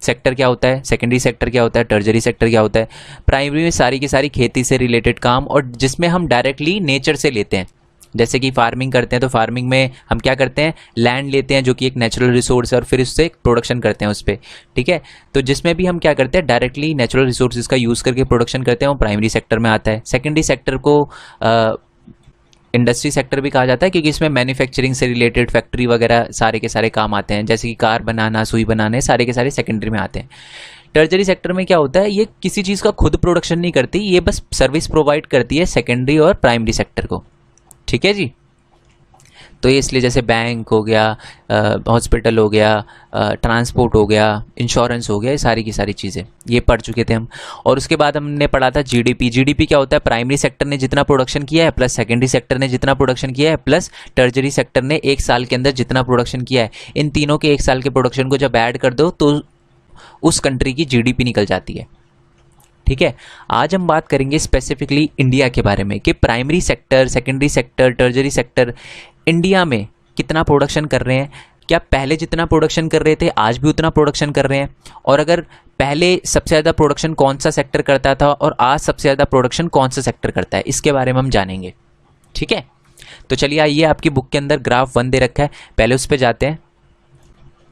Sector क्या होता है, सेकेंडरी सेक्टर क्या होता है, टर्जरी सेक्टर क्या होता है। प्राइमरी में सारी की सारी खेती से रिलेटेड काम, और जिसमें हम डायरेक्टली नेचर से लेते हैं, जैसे कि फार्मिंग करते हैं तो फार्मिंग में हम क्या करते हैं, लैंड लेते हैं जो कि एक नेचुरल रिसोर्स है और फिर उससे प्रोडक्शन करते हैं उस पर, ठीक है। तो जिसमें भी हम क्या करते हैं, डायरेक्टली नेचुरल रिसोर्सेज का यूज़ करके प्रोडक्शन करते हैं, वो प्राइमरी सेक्टर में आता है। सेकेंडरी सेक्टर को इंडस्ट्री सेक्टर भी कहा जाता है, क्योंकि इसमें मैन्युफैक्चरिंग से रिलेटेड फैक्ट्री वगैरह सारे के सारे काम आते हैं, जैसे कि कार बनाना, सुई बनाने, सारे के सारे सेकेंडरी में आते हैं। टर्जरी सेक्टर में क्या होता है, ये किसी चीज़ का खुद प्रोडक्शन नहीं करती, ये बस सर्विस प्रोवाइड करती है सेकेंडरी और प्राइमरी सेक्टर को, ठीक है जी। तो ये इसलिए जैसे बैंक हो गया, हॉस्पिटल हो गया, ट्रांसपोर्ट हो गया, इंश्योरेंस हो गया, ये सारी की सारी चीज़ें ये पढ़ चुके थे हम। और उसके बाद हमने पढ़ा था जीडीपी। जीडीपी क्या होता है, प्राइमरी सेक्टर ने जितना प्रोडक्शन किया है प्लस सेकेंडरी सेक्टर ने जितना प्रोडक्शन किया है प्लस टर्जरी सेक्टर ने एक साल के अंदर जितना प्रोडक्शन किया है, इन तीनों के एक साल के प्रोडक्शन को जब ऐड कर दो तो उस कंट्री की जीडीपी निकल जाती है, ठीक है। आज हम बात करेंगे स्पेसिफिकली इंडिया के बारे में कि primary sector, secondary sector, टर्जरी sector India में कितना प्रोडक्शन कर रहे हैं। क्या पहले जितना प्रोडक्शन कर रहे थे आज भी उतना प्रोडक्शन कर रहे हैं, और अगर पहले सबसे ज़्यादा प्रोडक्शन कौन सा सेक्टर करता था और आज सबसे ज़्यादा प्रोडक्शन कौन सा सेक्टर करता है, इसके बारे में हम जानेंगे, ठीक है। तो चलिए आइए, आपकी बुक के अंदर ग्राफ 1 दे रखा है, पहले उस पर जाते हैं।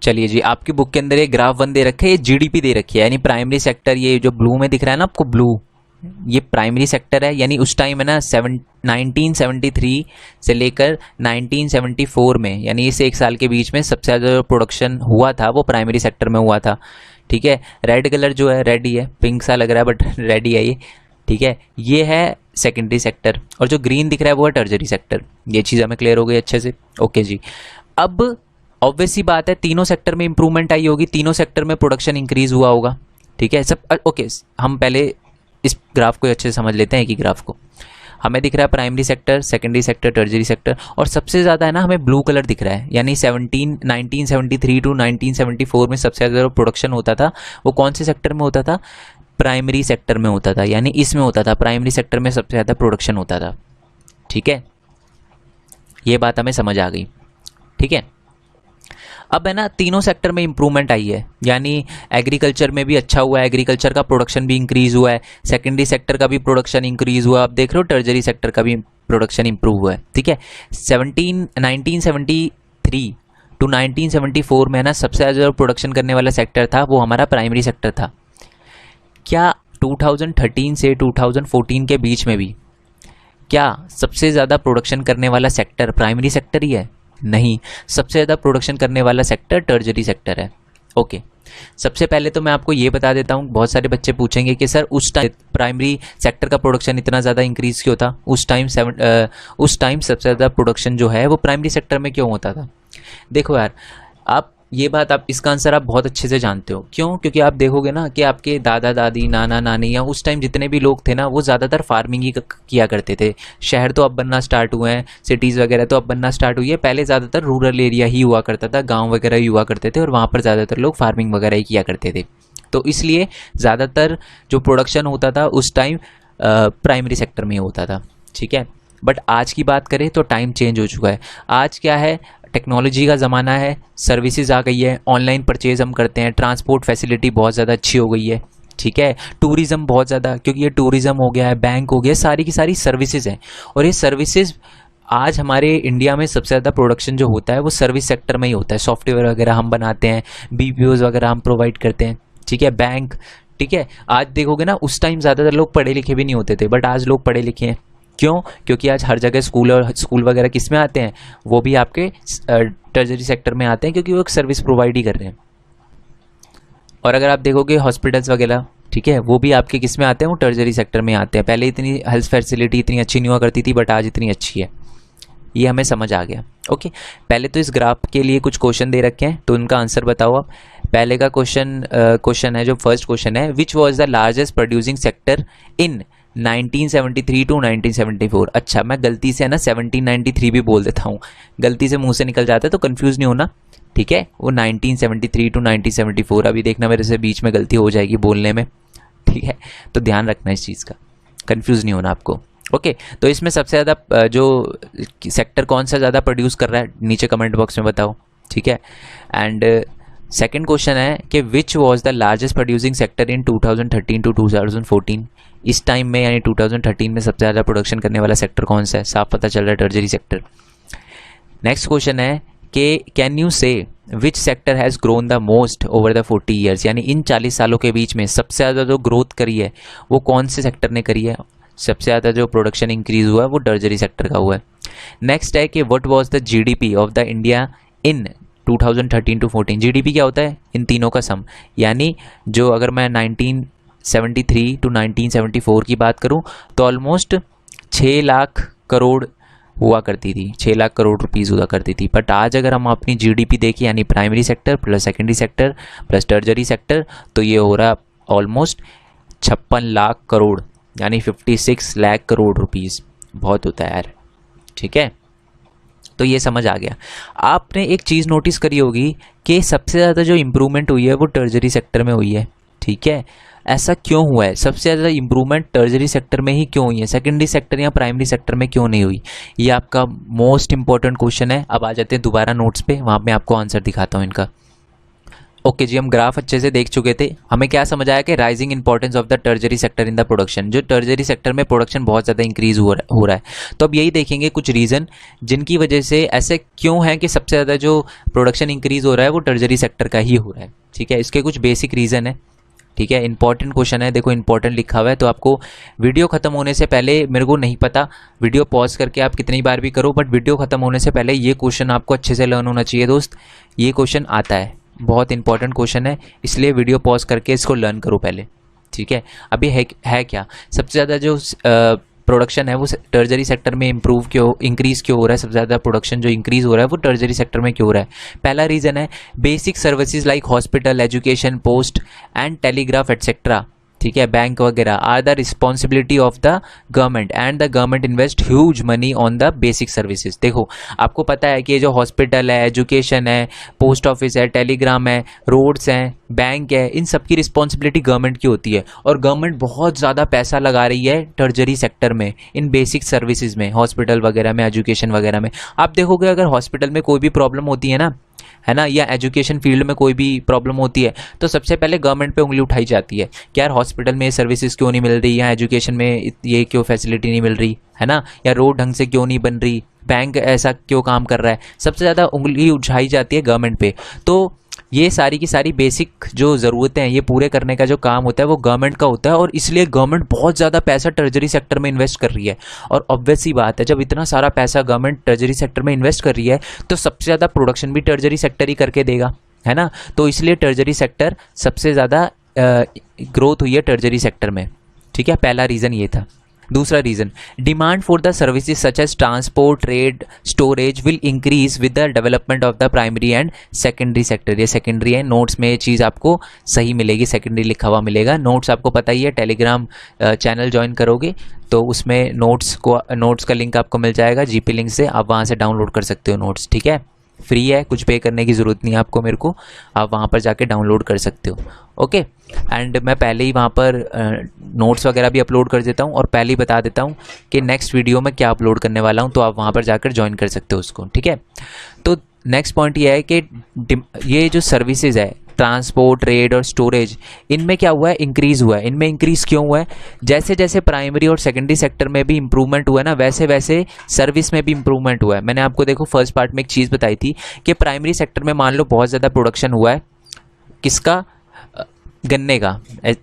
चलिए जी, आपकी बुक के अंदर ये ग्राफ 1 दे रखे है, ये जीडीपी दे रखी है, यानी प्राइमरी सेक्टर, ये जो ब्लू में दिख रहा है ना आपको, ब्लू, ये प्राइमरी सेक्टर है। यानी उस टाइम है ना 1973 से लेकर 1974 में, यानी इस एक साल के बीच में सबसे ज़्यादा जो प्रोडक्शन हुआ था वो प्राइमरी सेक्टर में हुआ था, ठीक है। रेड कलर जो है, रेड ही है, पिंक सा लग रहा है बट रेड ही है ये, ठीक है। ये है सेकेंडरी सेक्टर, और जो ग्रीन दिख रहा है वो है टर्जरी सेक्टर। ये चीज़ हमें क्लियर हो गई अच्छे से, ओके जी। अब ऑब्वियस सी बात है, तीनों सेक्टर में इंप्रूवमेंट आई होगी, तीनों सेक्टर में प्रोडक्शन इंक्रीज हुआ होगा, ठीक है सब, ओके। हम पहले इस ग्राफ को अच्छे से समझ लेते हैं कि ग्राफ को हमें दिख रहा है primary sector, secondary sector, टर्जरी sector, और सबसे ज़्यादा है ना हमें ब्लू कलर दिख रहा है, यानी 1973 टू 1974 में सबसे ज़्यादा प्रोडक्शन होता था वो कौन से सेक्टर में होता था, प्राइमरी सेक्टर में होता था, यानी इसमें होता था, प्राइमरी सेक्टर में सबसे ज़्यादा प्रोडक्शन होता था, ठीक है। ये बात हमें समझ आ गई, ठीक है। अब है ना तीनों सेक्टर में इंप्रूवमेंट आई है, यानी एग्रीकल्चर में भी अच्छा हुआ है, एग्रीकल्चर का प्रोडक्शन भी इंक्रीज हुआ है, सेकेंडरी सेक्टर का भी प्रोडक्शन इंक्रीज हुआ, आप देख रहे हो टर्जरी सेक्टर का भी प्रोडक्शन इंप्रूव हुआ है, ठीक है। 1973 टू 1974 में है ना सबसे ज़्यादा जो प्रोडक्शन करने वाला सेक्टर था वो हमारा प्राइमरी सेक्टर था। क्या 2013 से 2014 के बीच में भी क्या सबसे ज़्यादा प्रोडक्शन करने वाला सेक्टर प्राइमरी सेक्टर ही है? नहीं, सबसे ज़्यादा प्रोडक्शन करने वाला सेक्टर टर्जरी सेक्टर है, ओके। सबसे पहले तो मैं आपको ये बता देता हूँ, बहुत सारे बच्चे पूछेंगे कि सर उस टाइम प्राइमरी सेक्टर का प्रोडक्शन इतना ज़्यादा इंक्रीज़ क्यों था, उस टाइम सबसे ज़्यादा प्रोडक्शन जो है वो प्राइमरी सेक्टर में क्यों होता था। देखो यार, आप ये बात, आप इसका आंसर आप बहुत अच्छे से जानते हो, क्यों? क्योंकि आप देखोगे ना कि आपके दादा दादी, नाना नानी या उस टाइम जितने भी लोग थे ना वो ज़्यादातर फार्मिंग ही किया करते थे। शहर तो अब बनना स्टार्ट हुए हैं, सिटीज़ वगैरह तो अब बनना स्टार्ट हुई है, पहले ज़्यादातर रूरल एरिया ही हुआ करता था, गाँव वगैरह ही हुआ करते थे और वहाँ पर ज़्यादातर लोग फार्मिंग वगैरह ही किया करते थे। तो इसलिए ज़्यादातर जो प्रोडक्शन होता था उस टाइम प्राइमरी सेक्टर में होता था, ठीक है। बट आज की बात करें तो टाइम चेंज हो चुका है। आज क्या है, टेक्नोलॉजी का ज़माना है, सर्विसेज आ गई है, ऑनलाइन परचेज हम करते हैं, ट्रांसपोर्ट फैसिलिटी बहुत ज़्यादा अच्छी हो गई है, ठीक है। टूरिज़्म बहुत ज़्यादा, क्योंकि ये टूरिज़्म हो गया है, बैंक हो गया, सारी की सारी सर्विसेज हैं। और ये सर्विसेज आज हमारे इंडिया में सबसे ज़्यादा प्रोडक्शन जो होता है वो सर्विस सेक्टर में ही होता है। सॉफ्टवेयर वगैरह हम बनाते हैं, BPOs वगैरह हम प्रोवाइड करते हैं, ठीक है, बैंक, ठीक है। आज देखोगे ना, उस टाइम ज़्यादातर लोग पढ़े लिखे भी नहीं होते थे, बट आज लोग पढ़े लिखे हैं। क्यों? क्योंकि आज हर जगह स्कूल वगैरह किस में आते हैं, वो भी आपके टर्जरी सेक्टर में आते हैं, क्योंकि वो एक सर्विस प्रोवाइड ही कर रहे हैं। और अगर आप देखोगे हॉस्पिटल्स वगैरह, ठीक है, वो भी आपके किस में आते हैं, वो टर्जरी सेक्टर में आते हैं। पहले इतनी हेल्थ फैसिलिटी इतनी अच्छी नहीं हुआ करती थी, बट आज इतनी अच्छी है, ये हमें समझ आ गया, ओके। पहले तो इस ग्राफ के लिए कुछ क्वेश्चन दे रखे हैं, तो उनका आंसर बताओ आप। पहले का क्वेश्चन है, जो फर्स्ट क्वेश्चन है, which was the largest producing sector in 1973 to 1974। अच्छा, मैं गलती से है ना 1793 भी बोल देता हूँ, गलती से मुंह से निकल जाता है, तो कंफ्यूज नहीं होना, ठीक है। वो 1973 टू 1974, अभी देखना मेरे से बीच में गलती हो जाएगी बोलने में, ठीक है, तो ध्यान रखना इस चीज़ का, कंफ्यूज नहीं होना आपको, ओके। तो इसमें सबसे ज़्यादा जो सेक्टर कौन सा ज़्यादा प्रोड्यूस कर रहा है, नीचे कमेंट बॉक्स में बताओ, ठीक है। एंड सेकंड क्वेश्चन है कि which was the largest producing sector in 2013 to 2014। इस टाइम में यानी 2013 में सबसे ज़्यादा प्रोडक्शन करने वाला सेक्टर कौन सा है? साफ पता चल रहा है, टर्जरी सेक्टर। नेक्स्ट क्वेश्चन है कि कैन यू से which sector has grown the most over the 40 years, यानी इन 40 सालों के बीच में सबसे ज़्यादा जो ग्रोथ करी है वो कौन से सेक्टर ने करी है? सबसे ज़्यादा जो प्रोडक्शन इंक्रीज हुआ है वो टर्जरी सेक्टर का हुआ है। नेक्स्ट है कि what was the GDP of the India in 2013 to 14। GDP क्या होता है? इन तीनों का सम, यानी जो अगर मैं 1973 टू 1974 की बात करूं तो ऑलमोस्ट 6 लाख करोड़ हुआ करती थी, 6 लाख करोड़ रुपीज़ हुआ करती थी। बट आज अगर हम अपनी जीडीपी देखें, यानी primary sector plus secondary sector plus टर्जरी sector, तो ये हो रहा ऑलमोस्ट 56 लाख करोड़, यानी 56 लाख करोड़ रुपीज़। बहुत होता है यार, ठीक है। तो ये समझ आ गया। आपने एक चीज़ नोटिस करी होगी कि सबसे ज़्यादा जो इम्प्रूवमेंट हुई है वो टर्जरी सेक्टर में हुई है, ठीक है। ऐसा क्यों हुआ है? सबसे ज़्यादा इम्प्रूवमेंट टर्जरी सेक्टर में ही क्यों हुई है, सेकेंडरी सेक्टर या प्राइमरी सेक्टर में क्यों नहीं हुई? ये आपका मोस्ट इंपॉर्टेंट क्वेश्चन है। अब आ जाते हैं दोबारा नोट्स पे, वहाँ पे आपको आंसर दिखाता हूँ इनका। ओके जी, हम ग्राफ अच्छे से देख चुके थे। हमें क्या समझ आया कि rising importance of the टर्जरी sector in the production, जो टर्जरी सेक्टर में प्रोडक्शन बहुत ज़्यादा इंक्रीज हो रहा है। तो अब यही देखेंगे कुछ रीज़न जिनकी वजह से ऐसे क्यों है कि सबसे ज़्यादा जो प्रोडक्शन इंक्रीज हो रहा है वो टर्जरी सेक्टर का ही हो रहा है, ठीक है। इसके कुछ बेसिक रीज़न है, ठीक है। इंपॉर्टेंट क्वेश्चन है, देखो इंपॉर्टेंट लिखा हुआ है। तो आपको वीडियो ख़त्म होने से पहले, मेरे को नहीं पता वीडियो पॉज करके आप कितनी बार भी करो, बट वीडियो ख़त्म होने से पहले ये क्वेश्चन आपको अच्छे से लर्न होना चाहिए दोस्त। ये क्वेश्चन आता है, बहुत इंपॉर्टेंट क्वेश्चन है, इसलिए वीडियो पॉज करके इसको लर्न करो पहले, ठीक है। अभी है क्या, सबसे ज़्यादा जो प्रोडक्शन है वो टर्जरी सेक्टर में इंक्रीज़ क्यों हो रहा है? सबसे ज़्यादा प्रोडक्शन जो इंक्रीज़ हो रहा है वो टर्जरी सेक्टर में क्यों हो रहा है? पहला रीज़न है basic services like hospital, education, post and telegraph etcetera, ठीक है, बैंक वगैरह are the responsibility of the government and the government invest huge money on the basic services. देखो आपको पता है कि ये जो हॉस्पिटल है, एजुकेशन है, पोस्ट ऑफिस है, टेलीग्राम है, रोड्स हैं, बैंक है, इन सब की रिस्पॉन्सिबिलिटी गवर्नमेंट की होती है। और गवर्नमेंट बहुत ज़्यादा पैसा लगा रही है टर्जरी सेक्टर में, इन बेसिक सर्विसेज में, हॉस्पिटल वगैरह में, एजुकेशन वगैरह में। आप देखोगे अगर हॉस्पिटल में कोई भी प्रॉब्लम होती है ना, या एजुकेशन फील्ड में कोई भी प्रॉब्लम होती है तो सबसे पहले गवर्नमेंट पे उंगली उठाई जाती है कि यार हॉस्पिटल में सर्विसेज क्यों नहीं मिल रही, या एजुकेशन में ये क्यों फैसिलिटी नहीं मिल रही, है ना, या रोड ढंग से क्यों नहीं बन रही, बैंक ऐसा क्यों काम कर रहा है। सबसे ज़्यादा उंगली उठाई जाती है गवर्नमेंट पे। तो ये सारी की सारी बेसिक जो ज़रूरतें हैं ये पूरे करने का जो काम होता है वो गवर्नमेंट का होता है, और इसलिए गवर्नमेंट बहुत ज़्यादा पैसा टर्जरी सेक्टर में इन्वेस्ट कर रही है। और ऑब्वियस सी बात है, जब इतना सारा पैसा गवर्नमेंट टर्जरी सेक्टर में इन्वेस्ट कर रही है तो सबसे ज़्यादा प्रोडक्शन भी टर्जरी सेक्टर ही करके देगा, है ना। तो इसलिए टर्जरी सेक्टर सबसे ज़्यादा ग्रोथ हुई है टर्जरी सेक्टर में, ठीक है। पहला रीज़न ये था। दूसरा reason, demand for the services such as transport, trade, storage will increase with the development of the primary and secondary sector. ये सेकेंडरी है, नोट्स में ये चीज़ आपको सही मिलेगी, सेकेंडरी लिखा हुआ मिलेगा। नोट्स आपको पता ही है, टेलीग्राम चैनल ज्वाइन करोगे तो उसमें नोट्स का लिंक आपको मिल जाएगा, जीपी लिंक से आप वहाँ से डाउनलोड कर सकते हो नोट्स, ठीक है। फ्री है, कुछ पे करने की ज़रूरत नहीं है आपको मेरे को, आप वहाँ पर जाके डाउनलोड कर सकते हो, ओके। एंड मैं पहले ही वहाँ पर नोट्स वगैरह भी अपलोड कर देता हूँ और पहले ही बता देता हूँ कि नेक्स्ट वीडियो में क्या अपलोड करने वाला हूँ, तो आप वहाँ पर जाकर ज्वाइन कर सकते हो उसको, ठीक है। तो नेक्स्ट पॉइंट ये है कि ये जो सर्विसेज है, ट्रांसपोर्ट, ट्रेड और स्टोरेज, इनमें क्या हुआ है, इंक्रीज़ हुआ है। इनमें इंक्रीज़ क्यों हुआ है? जैसे जैसे प्राइमरी और सेकेंडरी सेक्टर में भी इंप्रूवमेंट हुआ है ना, वैसे वैसे सर्विस में भी इंप्रूवमेंट हुआ है। मैंने आपको देखो फर्स्ट पार्ट में एक चीज़ बताई थी कि प्राइमरी सेक्टर में मान लो बहुत ज़्यादा प्रोडक्शन हुआ है, किसका, गन्ने का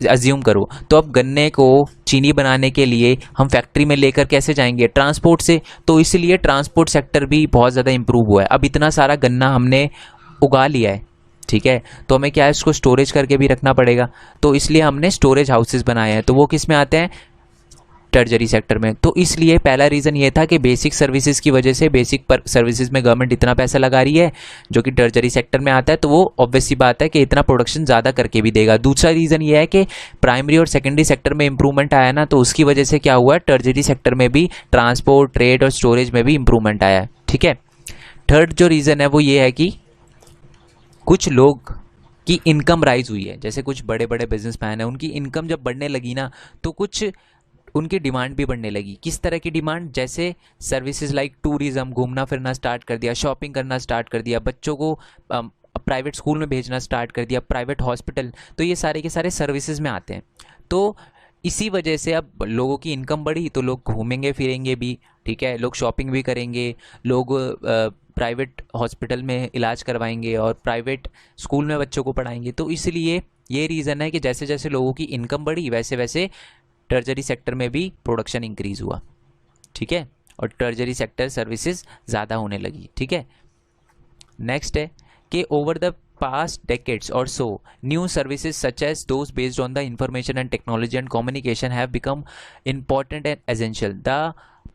अज्यूम करो, तो अब गन्ने को चीनी बनाने के लिए हम फैक्ट्री में लेकर कैसे जाएंगे? ट्रांसपोर्ट से। तो इसलिए ट्रांसपोर्ट सेक्टर भी बहुत ज़्यादा इंप्रूव हुआ है। अब इतना सारा गन्ना हमने उगा लिया है, ठीक है, तो हमें क्या है, इसको स्टोरेज करके भी रखना पड़ेगा, तो इसलिए हमने स्टोरेज हाउसेस बनाए हैं। तो वो किस में आते हैं? टर्जरी सेक्टर में। तो इसलिए पहला रीज़न ये था कि बेसिक सर्विसेज की वजह से, बेसिक सर्विसेज में गवर्नमेंट इतना पैसा लगा रही है जो कि टर्जरी सेक्टर में आता है, तो वो ऑब्वियस सी बात है कि इतना प्रोडक्शन ज़्यादा करके भी देगा। दूसरा रीज़न ये है कि प्राइमरी और सेकेंडरी सेक्टर में इंप्रूवमेंट आया ना, तो उसकी वजह से क्या हुआ, टर्जरी सेक्टर में भी ट्रांसपोर्ट, ट्रेड और स्टोरेज में भी इंप्रूवमेंट आया है, ठीक है। थर्ड जो रीज़न है वो ये है कि कुछ लोग की इनकम राइज हुई है। जैसे कुछ बड़े बड़े बिजनेसमैन हैं, उनकी इनकम जब बढ़ने लगी ना, तो कुछ उनकी डिमांड भी बढ़ने लगी। किस तरह की डिमांड? जैसे सर्विसेज लाइक टूरिज्म, घूमना फिरना स्टार्ट कर दिया, शॉपिंग करना स्टार्ट कर दिया, बच्चों को अब प्राइवेट स्कूल में भेजना स्टार्ट कर दिया, प्राइवेट हॉस्पिटल, तो ये सारे के सारे सर्विसेज में आते हैं। तो इसी वजह से अब लोगों की इनकम बढ़ी तो लोग घूमेंगे फिरेंगे भी, ठीक है, लोग शॉपिंग भी करेंगे, लोग प्राइवेट हॉस्पिटल में इलाज करवाएंगे और प्राइवेट स्कूल में बच्चों को पढ़ाएंगे। तो इसलिए ये रीज़न है कि जैसे जैसे लोगों की इनकम बढ़ी वैसे वैसे टर्जरी सेक्टर में भी प्रोडक्शन इंक्रीज़ हुआ, ठीक है, और टर्जरी सेक्टर सर्विसेज ज़्यादा होने लगी, ठीक है। नेक्स्ट है कि over the past decades or so, new services such as those based on the information and technology and communication have become important and essential. The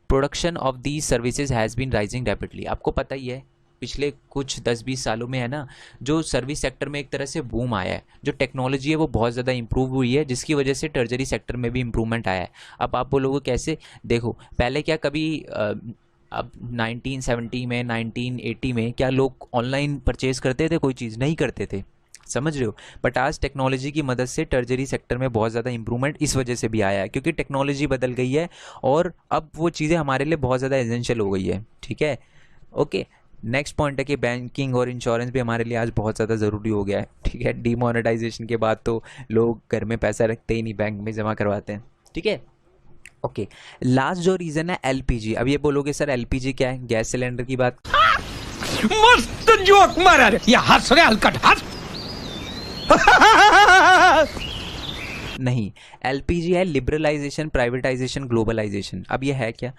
production of these services has been rising rapidly. आपको पता ही है पिछले कुछ 10-20 सालों में है ना, जो सर्विस सेक्टर में एक तरह से बूम आया है, जो टेक्नोलॉजी है वो बहुत ज़्यादा इंप्रूव हुई है, जिसकी वजह से टर्जरी सेक्टर में भी इम्प्रूवमेंट आया है। अब आप बोलोगे कैसे? देखो, पहले क्या कभी अब 1970 में 1980 में क्या लोग ऑनलाइन परचेज करते थे? कोई चीज़ नहीं करते थे, समझ रहे हो। बट आज टेक्नोलॉजी की मदद से टर्जरी सेक्टर में बहुत ज़्यादा इंप्रूवमेंट इस वजह से भी आया है क्योंकि टेक्नोलॉजी बदल गई है और अब वो चीज़ें हमारे लिए बहुत ज़्यादा एसेंशियल हो गई है, ठीक है। ओके, नेक्स्ट पॉइंट है कि बैंकिंग और इंश्योरेंस भी हमारे लिए आज बहुत ज़्यादा ज़रूरी हो गया है, ठीक है। डीमोनेटाइजेशन के बाद तो लोग घर में पैसा रखते ही नहीं, बैंक में जमा करवाते हैं, ठीक है। ओके, लास्ट जो रीजन है एलपीजी। अब ये बोलोगे सर एलपीजी क्या है? गैस सिलेंडर की बात। मस्त जोक मारा रे, ये हंस रहे हलकट हंस। नहीं, एलपीजी है लिबरलाइजेशन, प्राइवेटाइजेशन, ग्लोबलाइजेशन। अब ये है क्या?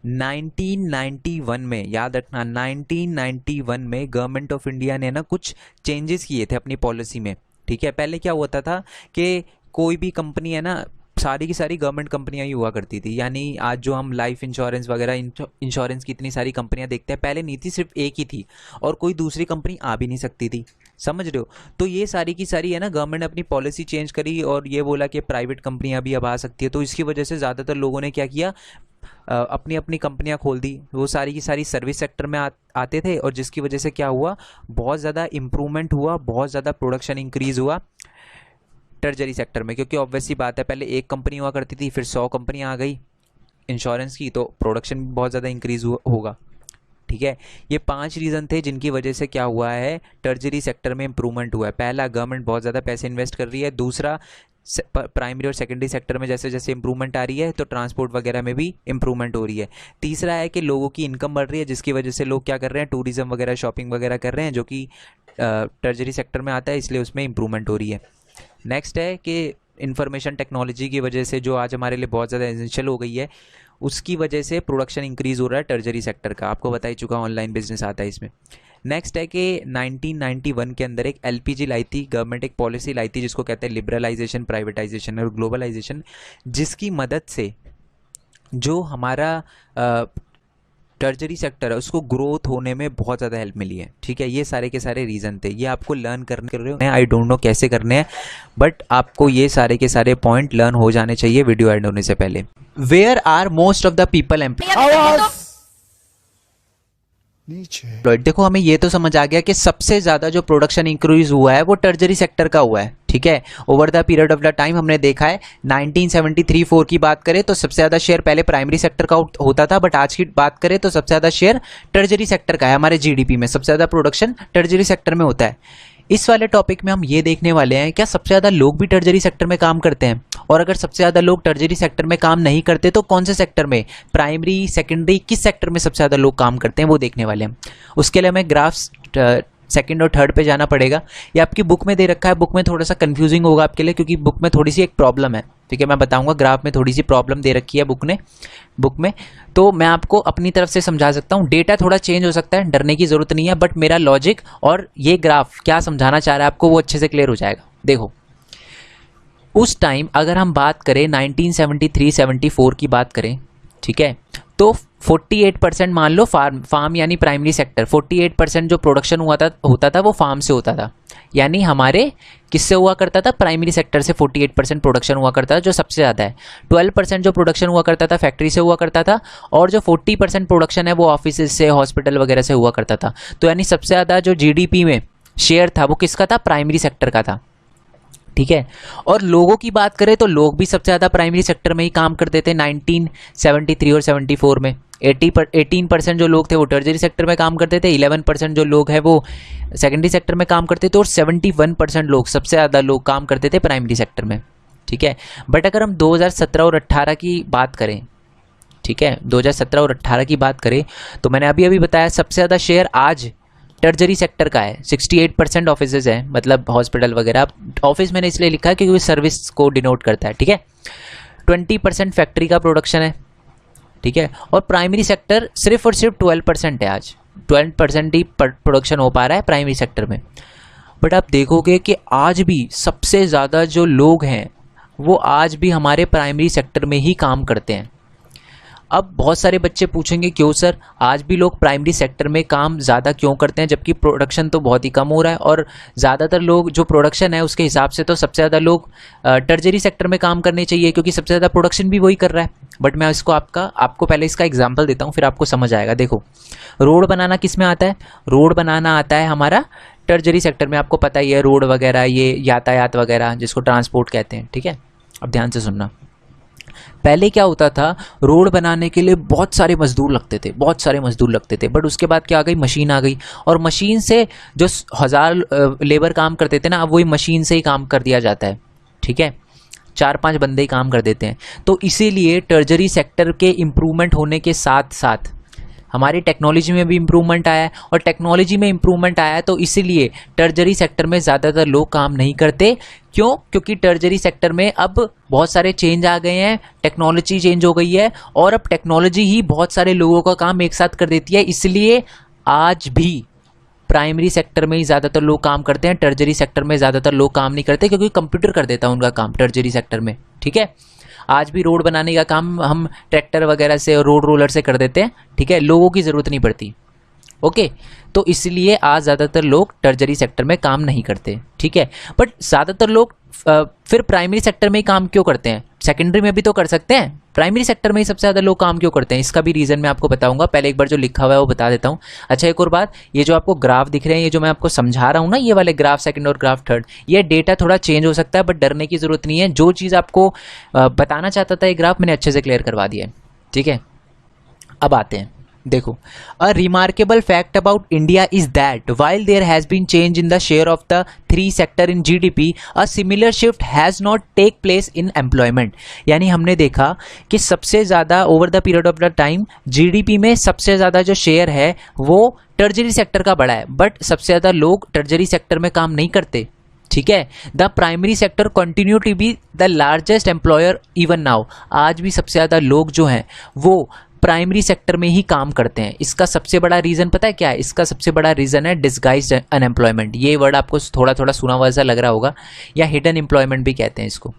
1991 में, याद रखना 1991 में गवर्नमेंट ऑफ इंडिया ने ना कुछ चेंजेस किए थे अपनी पॉलिसी में, ठीक है। पहले क्या होता था कि कोई भी कंपनी है ना, सारी की सारी गवर्नमेंट कंपनियां ही हुआ करती थी। यानी आज जो हम लाइफ इंश्योरेंस वगैरह इंश्योरेंस की इतनी सारी कंपनियां देखते हैं, पहले नहीं थी, सिर्फ एक ही थी और कोई दूसरी कंपनी आ भी नहीं सकती थी, समझ रहे हो। तो ये सारी की सारी है ना, गवर्नमेंट ने अपनी पॉलिसी चेंज करी और ये बोला कि प्राइवेट कंपनियां भी अब आ सकती है। तो इसकी वजह से ज़्यादातर लोगों ने क्या किया, अपनी अपनी कंपनियां खोल दी। वो सारी की सारी सर्विस सेक्टर में आते थे और जिसकी वजह से क्या हुआ, बहुत ज़्यादा इम्प्रूवमेंट हुआ, बहुत ज़्यादा प्रोडक्शन इंक्रीज़ हुआ टर्जरी सेक्टर में। क्योंकि ऑब्वियसली बात है, पहले एक कंपनी हुआ करती थी, फिर 100 कंपनियां आ गई इंश्योरेंस की, तो प्रोडक्शन भी बहुत ज़्यादा इंक्रीज होगा, ठीक है। ये 5 रीज़न थे जिनकी वजह से क्या हुआ है, टर्जरी सेक्टर में इंप्रूवमेंट हुआ है। पहला, गवर्नमेंट बहुत ज़्यादा पैसे इन्वेस्ट कर रही है। दूसरा, प्राइमरी और सेकेंडरी सेक्टर में जैसे जैसे इंप्रूवमेंट आ रही है तो ट्रांसपोर्ट वगैरह में भी इंप्रूवमेंट हो रही है। तीसरा है कि लोगों की इनकम बढ़ रही है, जिसकी वजह से लोग क्या कर रहे हैं, टूरिज्म वगैरह, शॉपिंग वगैरह कर रहे हैं, जो कि टर्जरी सेक्टर में आता है, इसलिए उसमें इंप्रूवमेंट हो रही है। नेक्स्ट है कि इंफॉर्मेशन टेक्नोलॉजी की वजह से जो आज हमारे लिए बहुत ज़्यादा एसेंशियल हो गई है, उसकी वजह से प्रोडक्शन इंक्रीज़ हो रहा है टर्जरी सेक्टर का। आपको बता ही चुका, ऑनलाइन बिजनेस आता है इसमें। नेक्स्ट है कि 1991 के अंदर एक एलपीजी लाई थी गवर्नमेंट, एक पॉलिसी लाई थी जिसको कहते हैं लिबरलाइजेशन, प्राइवेटाइजेशन और ग्लोबलाइजेशन, जिसकी मदद से जो हमारा टर्जरी सेक्टर है उसको ग्रोथ होने में बहुत ज़्यादा हेल्प मिली है, ठीक है। ये सारे के सारे रीज़न थे, ये आपको लर्न कर रहे हो। आई डोंट नो कैसे करने हैं, बट आपको ये सारे के सारे पॉइंट लर्न हो जाने चाहिए वीडियो एंड होने से पहले। Where are most of the people employed? देखो, हमें ये तो समझ आ गया कि सबसे ज़्यादा जो प्रोडक्शन इंक्रीज हुआ है वो टर्जरी सेक्टर का हुआ है, ठीक है। Over the period of the time हमने देखा है 1973-4 की बात करें तो सबसे ज़्यादा शेयर पहले प्राइमरी सेक्टर का होता था, बट आज की बात करें तो सबसे ज़्यादा शेयर टर्जरी सेक्टर का है। हमारे जीडीपी में सबसे ज़्यादा प्रोडक्शन टर्जरी सेक्टर में होता है। इस वाले टॉपिक में हम ये देखने वाले हैं, क्या सबसे ज़्यादा लोग भी टर्जरी सेक्टर में काम करते हैं, और अगर सबसे ज़्यादा लोग टर्जरी सेक्टर में काम नहीं करते तो कौन से सेक्टर में, प्राइमरी, सेकेंडरी, किस सेक्टर में सबसे ज़्यादा लोग काम करते हैं वो देखने वाले हैं। उसके लिए हमें ग्राफ्स सेकंड और थर्ड पे जाना पड़ेगा। ये आपकी बुक में दे रखा है, बुक में थोड़ा सा कंफ्यूजिंग होगा आपके लिए क्योंकि बुक में थोड़ी सी एक प्रॉब्लम है, ठीक है। मैं बताऊंगा, ग्राफ में थोड़ी सी प्रॉब्लम दे रखी है बुक में, तो मैं आपको अपनी तरफ से समझा सकता हूँ। डेटा थोड़ा चेंज हो सकता है, डरने की ज़रूरत नहीं है, बट मेरा लॉजिक और ये ग्राफ क्या समझाना चाह रहा है आपको वो अच्छे से क्लियर हो जाएगा। देखो, उस टाइम अगर हम बात करें 1973-74 की बात करें, ठीक है, तो 48% मान लो फार्म यानी प्राइमरी सेक्टर, 48% जो प्रोडक्शन होता था वो फार्म से होता था। यानी हमारे किससे हुआ करता था, प्राइमरी सेक्टर से 48% प्रोडक्शन हुआ करता था, जो सबसे ज़्यादा है। 12% जो प्रोडक्शन हुआ करता था फैक्ट्री से हुआ करता था, और जो 40% प्रोडक्शन है वो ऑफिस से, हॉस्पिटल वगैरह से हुआ करता था। तो यानी सबसे ज़्यादा जो जीडीपी में शेयर था वो किसका था, प्राइमरी सेक्टर का था, ठीक है। और लोगों की बात करें तो लोग भी सबसे ज़्यादा प्राइमरी सेक्टर में ही काम करते थे 1973 और 74 में, 18% जो लोग थे वो टर्जरी सेक्टर में काम करते थे, 11% जो लोग हैं वो सेकेंडरी सेक्टर में काम करते थे और 71% लोग, सबसे ज़्यादा लोग काम करते थे प्राइमरी सेक्टर में। ठीक है, बट अगर हम 2017 और 18 की बात करें, ठीक है, 2017 और 18 की बात करें तो मैंने अभी अभी बताया सबसे ज़्यादा शेयर आज टर्जरी सेक्टर का है। 68% ऑफिसेज है, मतलब हॉस्पिटल वगैरह। ऑफिस मैंने इसलिए लिखा है क्योंकि सर्विस को डिनोट करता है। ठीक है, 20% फैक्ट्री का प्रोडक्शन है। ठीक है, और प्राइमरी सेक्टर सिर्फ और सिर्फ 12% है। आज 12% ही प्रोडक्शन हो पा रहा है प्राइमरी सेक्टर में। बट आप देखोगे कि आज भी सबसे ज़्यादा जो लोग हैं वो आज भी हमारे प्राइमरी सेक्टर में ही काम करते हैं। अब बहुत सारे बच्चे पूछेंगे क्यों सर आज भी लोग प्राइमरी सेक्टर में काम ज़्यादा क्यों करते हैं, जबकि प्रोडक्शन तो बहुत ही कम हो रहा है, और ज़्यादातर लोग जो प्रोडक्शन है उसके हिसाब से तो सबसे ज़्यादा लोग टर्जरी सेक्टर में काम करने चाहिए, क्योंकि सबसे ज़्यादा प्रोडक्शन भी वही कर रहा है। बट मैं इसको आपको पहले इसका एग्जाम्पल देता हूँ, फिर आपको समझ आएगा। देखो, रोड बनाना किस में आता है? रोड बनाना आता है हमारा टर्जरी सेक्टर में। आपको पता ही है, रोड वगैरह, ये यातायात वगैरह जिसको ट्रांसपोर्ट कहते हैं। ठीक है, अब ध्यान से सुनना। पहले क्या होता था, रोड बनाने के लिए बहुत सारे मजदूर लगते थे, बहुत सारे मजदूर लगते थे। बट उसके बाद क्या आ गई, मशीन आ गई, और मशीन से जो 1000 लेबर काम करते थे ना, अब वही मशीन से ही काम कर दिया जाता है। ठीक है, 4-5 बंदे ही काम कर देते हैं। तो इसीलिए टर्जरी सेक्टर के इम्प्रूवमेंट होने के साथ साथ हमारी टेक्नोलॉजी में भी इम्प्रूवमेंट आया है, और टेक्नोलॉजी में इम्प्रूवमेंट आया है तो इसीलिए टर्जरी सेक्टर में ज़्यादातर लोग काम नहीं करते। क्यों? क्योंकि टर्जरी सेक्टर में अब बहुत सारे चेंज आ गए हैं, टेक्नोलॉजी चेंज हो गई है, और अब टेक्नोलॉजी ही बहुत सारे लोगों का काम एक साथ कर देती है। इसलिए आज भी प्राइमरी सेक्टर में ही ज़्यादातर लोग काम करते हैं, टर्जरी सेक्टर में ज़्यादातर लोग काम नहीं करते, क्योंकि कंप्यूटर कर देता है उनका काम टर्जरी सेक्टर में। ठीक है, आज भी रोड बनाने का काम हम ट्रैक्टर वगैरह से और रोड रोलर से कर देते हैं। ठीक है, लोगों की ज़रूरत नहीं पड़ती। ओके, तो इसलिए आज ज़्यादातर लोग टर्जरी सेक्टर में काम नहीं करते। ठीक है, बट ज़्यादातर लोग फिर प्राइमरी सेक्टर में ही काम क्यों करते हैं? सेकेंडरी में भी तो कर सकते हैं, प्राइमरी सेक्टर में ही सबसे ज़्यादा लोग काम क्यों करते हैं? इसका भी रीज़न मैं आपको बताऊंगा। पहले एक बार जो लिखा हुआ है वो बता देता हूँ। अच्छा, एक और बात, ये जो आपको ग्राफ दिख रहे हैं, ये जो मैं आपको समझा रहा हूँ ना, ये वाले ग्राफ सेकंड और ग्राफ थर्ड, ये डेटा थोड़ा चेंज हो सकता है, बट डरने की ज़रूरत नहीं है। जो चीज़ आपको बताना चाहता था ये ग्राफ, मैंने अच्छे से क्लियर करवा दिया है। ठीक है, अब आते हैं। देखो, a remarkable fact about India is that while there has been change in the share of the 3 sector in GDP, a similar shift has not take place in employment. यानी हमने देखा कि सबसे ज़्यादा over the period of the time GDP में सबसे ज़्यादा जो शेयर है वो टर्जरी सेक्टर का बढ़ा है, बट सबसे ज़्यादा लोग टर्जरी सेक्टर में काम नहीं करते। ठीक है, the primary sector continue to be the largest employer even now. आज भी सबसे ज़्यादा लोग जो हैं वो प्राइमरी सेक्टर में ही काम करते हैं। इसका सबसे बड़ा रीज़न पता है क्या है? इसका सबसे बड़ा रीज़न है डिस्गाइज्ड अनएम्प्लॉयमेंट। ये वर्ड आपको थोड़ा थोड़ा सुना हुआ सा लग रहा होगा, या हिडन एम्प्लॉयमेंट भी कहते हैं इसको।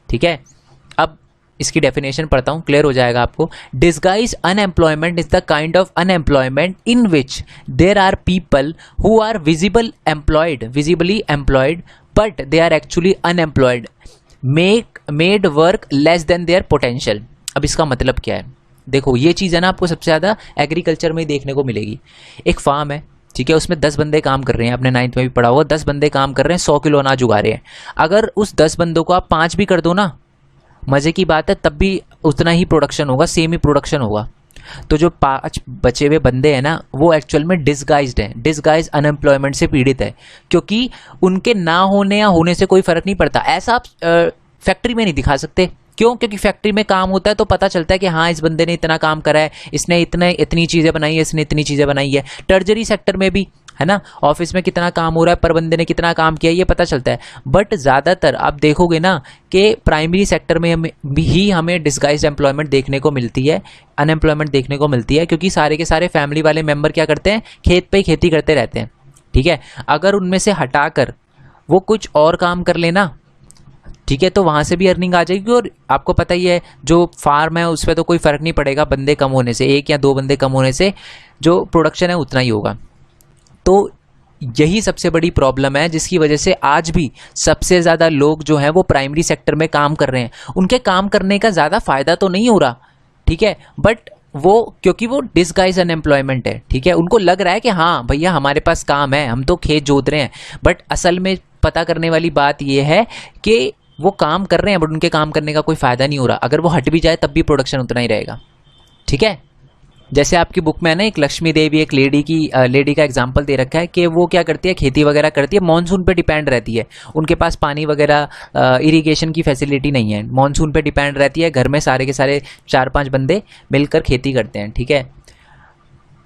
ठीक है, अब इसकी डेफिनेशन पढ़ता हूँ, क्लियर हो जाएगा आपको। Disguised unemployment is the kind of unemployment in which there are people who are visibly employed but they are actually unemployed, made work less than their potential. अब इसका मतलब क्या है? देखो, ये चीज़ है ना, आपको सबसे ज़्यादा एग्रीकल्चर में ही देखने को मिलेगी। एक फार्म है, ठीक है, उसमें 10 बंदे काम कर रहे हैं, आपने 9th में भी पढ़ा होगा, 10 बंदे काम कर रहे हैं, 100 किलो अनाज उगा रहे हैं। अगर उस 10 बंदों को आप 5 भी कर दो ना, मज़े की बात है, तब भी उतना ही प्रोडक्शन होगा, सेम ही प्रोडक्शन होगा। तो जो 5 बचे हुए बंदे हैं ना, वो एक्चुअल में डिस्गाइज्ड हैं, डिस्गाइज अनएम्प्लॉयमेंट से पीड़ित है, क्योंकि उनके ना होने या होने से कोई फ़र्क नहीं पड़ता। ऐसा आप फैक्ट्री में नहीं दिखा सकते। क्यों? क्योंकि फैक्ट्री में काम होता है तो पता चलता है कि हाँ, इस बंदे ने इतना काम करा है, इसने इतनी चीज़ें बनाई है, इसने इतनी चीज़ें बनाई है। टर्जरी सेक्टर में भी है ना, ऑफिस में कितना काम हो रहा है, पर बंदे ने कितना काम किया, ये पता चलता है। बट ज़्यादातर आप देखोगे ना कि प्राइमरी सेक्टर में हमें डिस्गाइज्ड एम्प्लॉयमेंट देखने को मिलती है, अनएम्प्लॉयमेंट देखने को मिलती है, क्योंकि सारे के सारे फैमिली वाले मेम्बर क्या करते हैं, खेत पे खेती करते रहते हैं। ठीक है, अगर उनमें से हटाकर वो कुछ और काम कर लेना, ठीक है, तो वहाँ से भी अर्निंग आ जाएगी। और आपको पता ही है, जो फार्म है उस पर तो कोई फ़र्क नहीं पड़ेगा, बंदे कम होने से, 1 या 2 बंदे कम होने से जो प्रोडक्शन है उतना ही होगा। तो यही सबसे बड़ी प्रॉब्लम है, जिसकी वजह से आज भी सबसे ज़्यादा लोग जो हैं वो प्राइमरी सेक्टर में काम कर रहे हैं। उनके काम करने का ज़्यादा फ़ायदा तो नहीं हो रहा, ठीक है, बट क्योंकि वो डिस्गाइज अनएम्प्लॉयमेंट है। ठीक है, उनको लग रहा है कि हाँ भैया हमारे पास काम है, हम तो खेत जोत रहे हैं, बट असल में पता करने वाली बात यह है कि वो काम कर रहे हैं, बट उनके काम करने का कोई फ़ायदा नहीं हो रहा। अगर वो हट भी जाए तब भी प्रोडक्शन उतना ही रहेगा। ठीक है, जैसे आपकी बुक में है ना एक लक्ष्मी देवी, एक लेडी का एग्जांपल दे रखा है कि वो क्या करती है, खेती वगैरह करती है, मॉनसून पे डिपेंड रहती है, उनके पास पानी वगैरह इरिगेशन की फैसिलिटी नहीं है, मॉनसून पे डिपेंड रहती है, घर में सारे के सारे 4-5 बंदे मिलकर खेती करते हैं, ठीक है।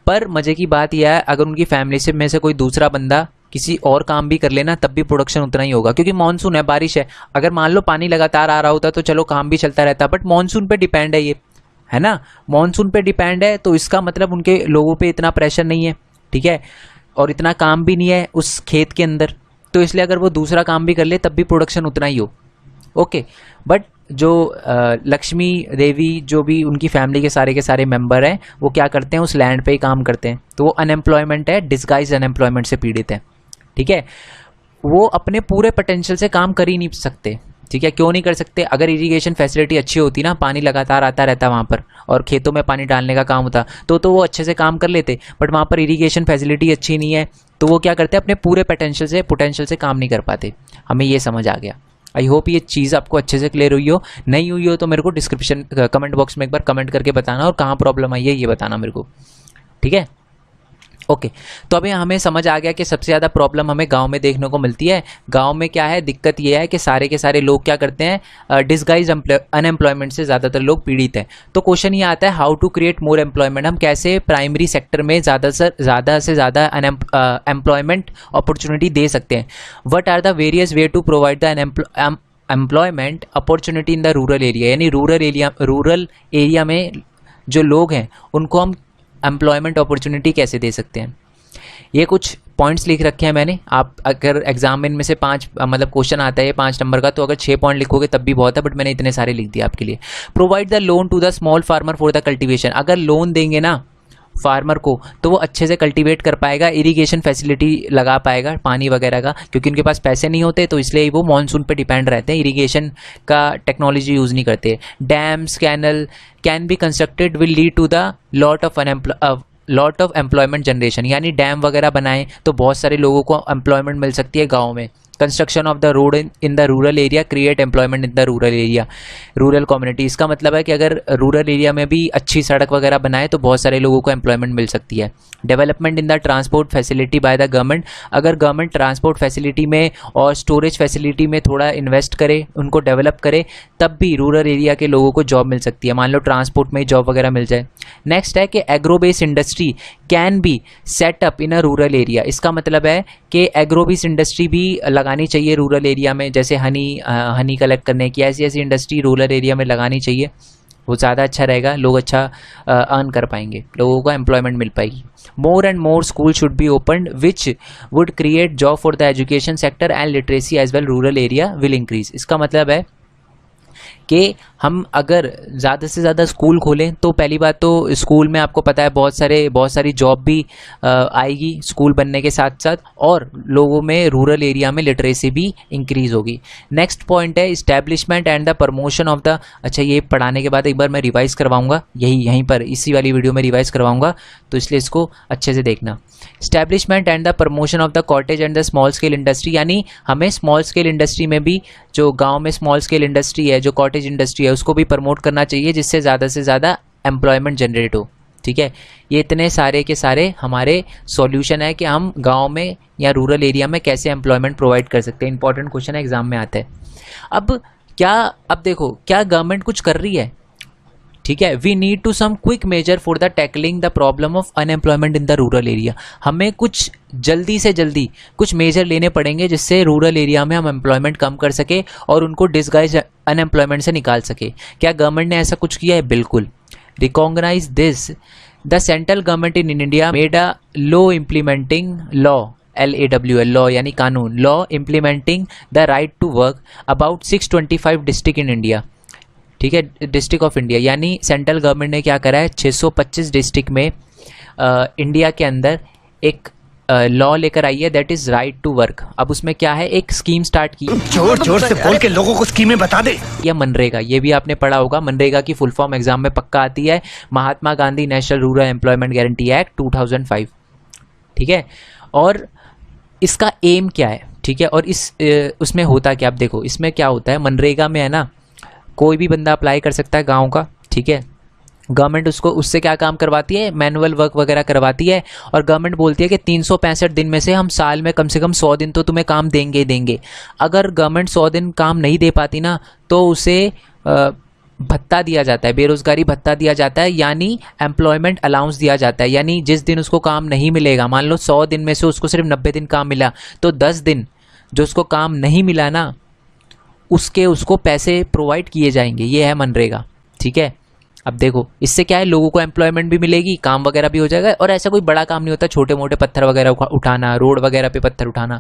पर मज़े की बात यह है, अगर उनकी फैमिली से में से कोई दूसरा बंदा किसी और काम भी कर लेना तब भी प्रोडक्शन उतना ही होगा, क्योंकि मानसून है, बारिश है। अगर मान लो पानी लगातार आ रहा होता तो चलो काम भी चलता रहता, बट मानसून पे डिपेंड है ये, है ना, मानसून पे डिपेंड है, तो इसका मतलब उनके लोगों पे इतना प्रेशर नहीं है, ठीक है, और इतना काम भी नहीं है उस खेत के अंदर, तो इसलिए अगर वो दूसरा काम भी कर ले तब भी प्रोडक्शन उतना ही हो, ओके। बट जो लक्ष्मी देवी, जो भी उनकी फैमिली के सारे मेंबर हैं, वो क्या करते हैं, उस लैंड पे ही काम करते हैं, तो वो अनएम्प्लॉयमेंट है, डिस्गाइज अनएम्प्लॉयमेंट से पीड़ित है, ठीक है। वो अपने पूरे पोटेंशियल से काम कर ही नहीं सकते, ठीक है। क्यों नहीं कर सकते? अगर इरिगेशन फैसिलिटी अच्छी होती ना, पानी लगातार आता रहता वहाँ पर और खेतों में पानी डालने का काम होता तो वो अच्छे से काम कर लेते, बट वहाँ पर इरिगेशन फैसिलिटी अच्छी नहीं है, तो वो क्या करते हैं, अपने पूरे पोटेंशियल से काम नहीं कर पाते। हमें ये समझ आ गया। आई होप ये चीज़ आपको अच्छे से क्लियर हुई हो। नहीं हुई हो तो मेरे को डिस्क्रिप्शन कमेंट बॉक्स में एक बार कमेंट करके बताना, और कहाँ प्रॉब्लम आई है ये बताना मेरे को, ठीक है, ओके। तो अभी हमें समझ आ गया कि सबसे ज़्यादा प्रॉब्लम हमें गांव में देखने को मिलती है। गांव में क्या है, दिक्कत ये है कि सारे के सारे लोग क्या करते हैं, डिस्गाइज अनएम्प्लॉयमेंट से ज़्यादातर लोग पीड़ित हैं। तो क्वेश्चन ये आता है, how to create more employment, हम कैसे प्राइमरी सेक्टर में ज़्यादा से ज़्यादा एम्प्लॉयमेंट अपॉर्चुनिटी दे सकते हैं। What are the various way to provide the employment opportunity in the rural area, यानी रूरल एरिया में जो लोग हैं उनको हम एम्प्लॉयमेंट अपॉर्चुनिटी कैसे दे सकते हैं। ये कुछ पॉइंट्स लिख रखे हैं मैंने। आप अगर एग्जाम में इनमें से 5 मतलब क्वेश्चन आता है 5 नंबर का, तो अगर 6 पॉइंट लिखोगे तब भी बहुत है, बट मैंने इतने सारे लिख दिए आपके लिए। Provide the loan to the small farmer for the cultivation, अगर लोन देंगे ना फार्मर को तो वो अच्छे से कल्टीवेट कर पाएगा, इरिगेशन फैसिलिटी लगा पाएगा पानी वगैरह का, क्योंकि उनके पास पैसे नहीं होते तो इसलिए वो मानसून पे डिपेंड रहते हैं, इरिगेशन का टेक्नोलॉजी यूज़ नहीं करते। Dams canal can be constructed will lead to the lot of employment generation, यानी डैम वगैरह बनाएं तो बहुत सारे लोगों को एम्प्लॉयमेंट मिल सकती है गाँव में। Construction of the road in the rural area create employment in the rural area, rural community. इसका मतलब है कि अगर रूरल एरिया में भी अच्छी सड़क वगैरह बनाए तो बहुत सारे लोगों को एम्प्लॉयमेंट मिल सकती है। Development in the transport facility bye the government, अगर गवर्नमेंट ट्रांसपोर्ट फैसिलिटी में और स्टोरेज फैसिलिटी में थोड़ा इन्वेस्ट करे, उनको डेवलप करे, तब भी रूरल एरिया के लोगों को जॉब मिल सकती है। मान लो ट्रांसपोर्ट में जॉब वगैरह मिल जाए। नेक्स्ट है कि agro based industry can be set up in a rural area, इसका मतलब है कि एग्रो बेस्ड इंडस्ट्री भी लगानी चाहिए रूरल एरिया में, जैसे हनी कलेक्ट करने की ऐसी इंडस्ट्री रूरल एरिया में लगानी चाहिए, वो ज़्यादा अच्छा रहेगा, लोग अच्छा अर्न कर पाएंगे, लोगों को एम्प्लॉयमेंट मिल पाएगी। More and more school should be open which would create job for the education sector and literacy as well, rural area will increase. इसका मतलब है कि हम अगर ज़्यादा से ज़्यादा स्कूल खोलें तो पहली बात तो स्कूल में आपको पता है बहुत सारी जॉब भी आएगी स्कूल बनने के साथ साथ, और लोगों में रूरल एरिया में लिटरेसी भी इंक्रीज होगी। नेक्स्ट पॉइंट है establishment and the promotion of the, अच्छा ये पढ़ाने के बाद एक बार मैं रिवाइज करवाऊंगा, यहीं पर इसी वाली वीडियो में रिवाइज करवाऊंगा, तो इसलिए इसको अच्छे से देखना। Establishment and the promotion of the cottage and the small scale industry, यानी हमें स्मॉल स्केल इंडस्ट्री में भी, जो गाँव में स्मॉल स्केल इंडस्ट्री है, जो कॉटेज इंडस्ट्री है, उसको भी प्रमोट करना चाहिए, जिससे ज़्यादा से ज़्यादा एम्प्लॉयमेंट जनरेट हो, ठीक है। ये इतने सारे के सारे हमारे सॉल्यूशन है कि हम गांव में या रूरल एरिया में कैसे एम्प्लॉयमेंट प्रोवाइड कर सकते हैं। इंपॉर्टेंट क्वेश्चन है, एग्जाम में आता है। अब देखो क्या गवर्नमेंट कुछ कर रही है, ठीक है। We need to some quick measure for the tackling the problem of unemployment in the rural area, हमें कुछ जल्दी से जल्दी कुछ मेजर लेने पड़ेंगे जिससे रूरल एरिया में हम एम्प्लॉयमेंट कम कर सके और उनको डिस्गाइज अनएम्प्लॉयमेंट से निकाल सके। क्या गवर्नमेंट ने ऐसा कुछ किया है? बिल्कुल। Recognise this the central government in India made a law implementing law, LAWL law यानी कानून, law implementing the right to work about 625 district in India, ठीक है, डिस्ट्रिक्ट ऑफ इंडिया, यानी सेंट्रल गवर्नमेंट ने क्या करा है 625 डिस्ट्रिक्ट में इंडिया के अंदर एक लॉ लेकर आई है, that is right to work. अब उसमें क्या है, एक स्कीम स्टार्ट की, जोर जोर से बोल के लोगों को स्कीमें बता दे। या मनरेगा, ये भी आपने पढ़ा होगा, मनरेगा की फुल फॉर्म एग्जाम में पक्का आती है, Mahatma Gandhi national rural employment guarantee act 2005, ठीक है। और इसका एम क्या है, ठीक है, और उसमें होता क्या, अब देखो इसमें क्या होता है, मनरेगा में है ना कोई भी बंदा अप्लाई कर सकता है गाँव का, ठीक है, गवर्नमेंट उसको उससे क्या काम करवाती है, मैनुअल वर्क वगैरह करवाती है, और गवर्नमेंट बोलती है कि 365 दिन में से हम साल में कम से कम 100 दिन तो तुम्हें काम देंगे ही देंगे। अगर गवर्नमेंट 100 दिन काम नहीं दे पाती ना, तो उसे भत्ता दिया जाता है, बेरोजगारी भत्ता दिया जाता है, यानी एम्प्लॉयमेंट अलाउंस दिया जाता है। यानी जिस दिन उसको काम नहीं मिलेगा, मान लो 100 दिन में से उसको सिर्फ 90 दिन काम मिला, तो 10 दिन जो उसको काम नहीं मिला ना, उसको पैसे प्रोवाइड किए जाएंगे। ये है मनरेगा, ठीक है। अब देखो इससे क्या है, लोगों को एम्प्लॉयमेंट भी मिलेगी, काम वगैरह भी हो जाएगा, और ऐसा कोई बड़ा काम नहीं होता, छोटे मोटे पत्थर वगैरह उठाना, रोड वगैरह पे पत्थर उठाना,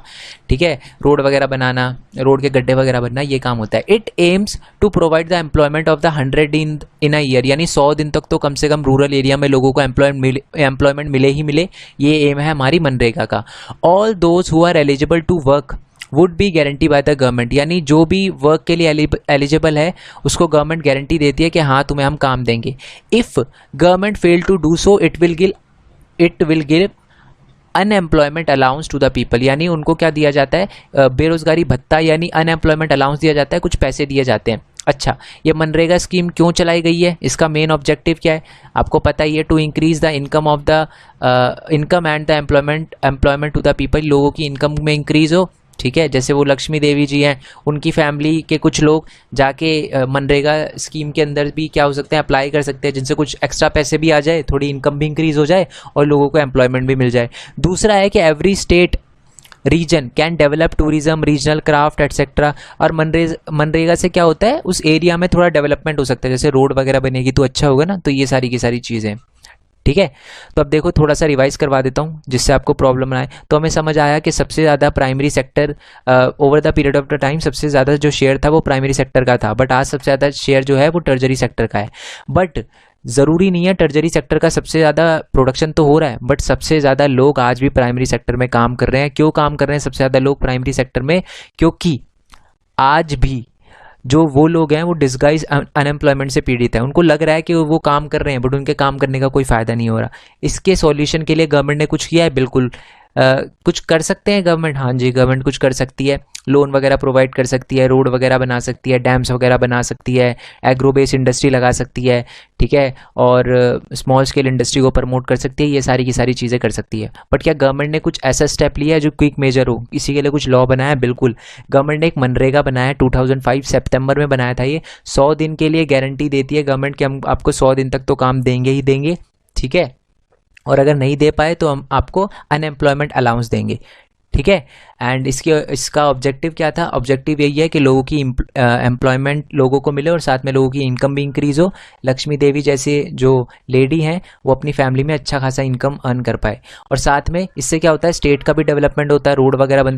ठीक है, रोड वगैरह बनाना, रोड के गड्ढे वगैरह बनना, ये काम होता है। It aims to provide the employment of the 100 in a year, यानी 100 दिन तक तो कम से कम रूरल एरिया में लोगों को एम्प्लॉयमेंट मिले ही मिले, ये एम है हमारी मनरेगा का। All those who are eligible to work would be guarantee by the government, यानी जो भी वर्क के लिए एलिजिबल है उसको गवर्नमेंट गारंटी देती है कि हाँ तुम्हें हम काम देंगे। If government fail to do so it will give unemployment allowance to the people, यानी उनको क्या दिया जाता है, बेरोजगारी भत्ता यानी अनएम्प्लॉयमेंट अलाउंस दिया जाता है, कुछ पैसे दिए जाते हैं। अच्छा, ये मनरेगा स्कीम क्यों चलाई गई है, इसका मेन ऑब्जेक्टिव क्या है, आपको पता ही है, to increase the income of the income and the employment to the people, लोगों की इनकम में इंक्रीज हो, ठीक है। जैसे वो लक्ष्मी देवी जी हैं, उनकी फैमिली के कुछ लोग जाके मनरेगा स्कीम के अंदर भी क्या हो सकते हैं, अप्लाई कर सकते हैं, जिनसे कुछ एक्स्ट्रा पैसे भी आ जाए, थोड़ी इनकम भी इंक्रीज हो जाए और लोगों को एम्प्लॉयमेंट भी मिल जाए। दूसरा है कि every state region can develop tourism, regional craft etcetera, और मनरेगा से क्या होता है, उस एरिया में थोड़ा डेवलपमेंट हो सकता है, जैसे रोड वगैरह बनेगी तो अच्छा होगा ना, तो ये सारी की सारी चीज़ें, ठीक है। तो अब देखो थोड़ा सा रिवाइज करवा देता हूँ जिससे आपको प्रॉब्लम ना आए। तो हमें समझ आया कि सबसे ज़्यादा primary sector over the period of the time सबसे ज़्यादा जो शेयर था वो प्राइमरी सेक्टर का था, बट आज सबसे ज़्यादा शेयर जो है वो टर्जरी सेक्टर का है। बट ज़रूरी नहीं है टर्जरी सेक्टर का सबसे ज़्यादा प्रोडक्शन तो हो रहा है, बट सबसे ज़्यादा लोग आज भी प्राइमरी सेक्टर में काम कर रहे हैं। क्यों काम कर रहे हैं सबसे ज़्यादा लोग प्राइमरी सेक्टर में, क्योंकि आज भी जो वो लोग हैं वो डिस्गाइज अनएम्प्लॉयमेंट से पीड़ित हैं, उनको लग रहा है कि वो काम कर रहे हैं बट उनके काम करने का कोई फ़ायदा नहीं हो रहा। इसके सॉल्यूशन के लिए गवर्नमेंट ने कुछ किया है, बिल्कुल कुछ कर सकते हैं गवर्नमेंट, हाँ जी गवर्नमेंट कुछ कर सकती है, लोन वगैरह प्रोवाइड कर सकती है, रोड वगैरह बना सकती है, डैम्स वगैरह बना सकती है, एग्रो बेस इंडस्ट्री लगा सकती है, ठीक है, और स्मॉल स्केल इंडस्ट्री को प्रमोट कर सकती है, ये सारी की सारी चीज़ें कर सकती है। बट क्या गवर्नमेंट ने कुछ ऐसा स्टेप लिया है जो क्विक मेजर हो, इसी के लिए कुछ लॉ बनाया है? बिल्कुल, गवर्नमेंट ने एक मनरेगा बनाया, 2005 सितंबर में बनाया था। ये 100 दिन के लिए गारंटी देती है गवर्नमेंट कि हम आपको 100 दिन तक तो काम देंगे ही देंगे, ठीक है, और अगर नहीं दे पाए तो हम आपको अनएम्प्लॉयमेंट अलाउंस देंगे, ठीक है। एंड इसका ऑब्जेक्टिव क्या था, ऑब्जेक्टिव यही है कि लोगों की एम्प्लॉयमेंट लोगों को मिले और साथ में लोगों की इनकम भी इंक्रीज़ हो। लक्ष्मी देवी जैसे जो लेडी हैं वो अपनी फैमिली में अच्छा खासा इनकम अर्न कर पाए, और साथ में इससे क्या होता है, स्टेट का भी डेवलपमेंट होता है, रोड वगैरह बनती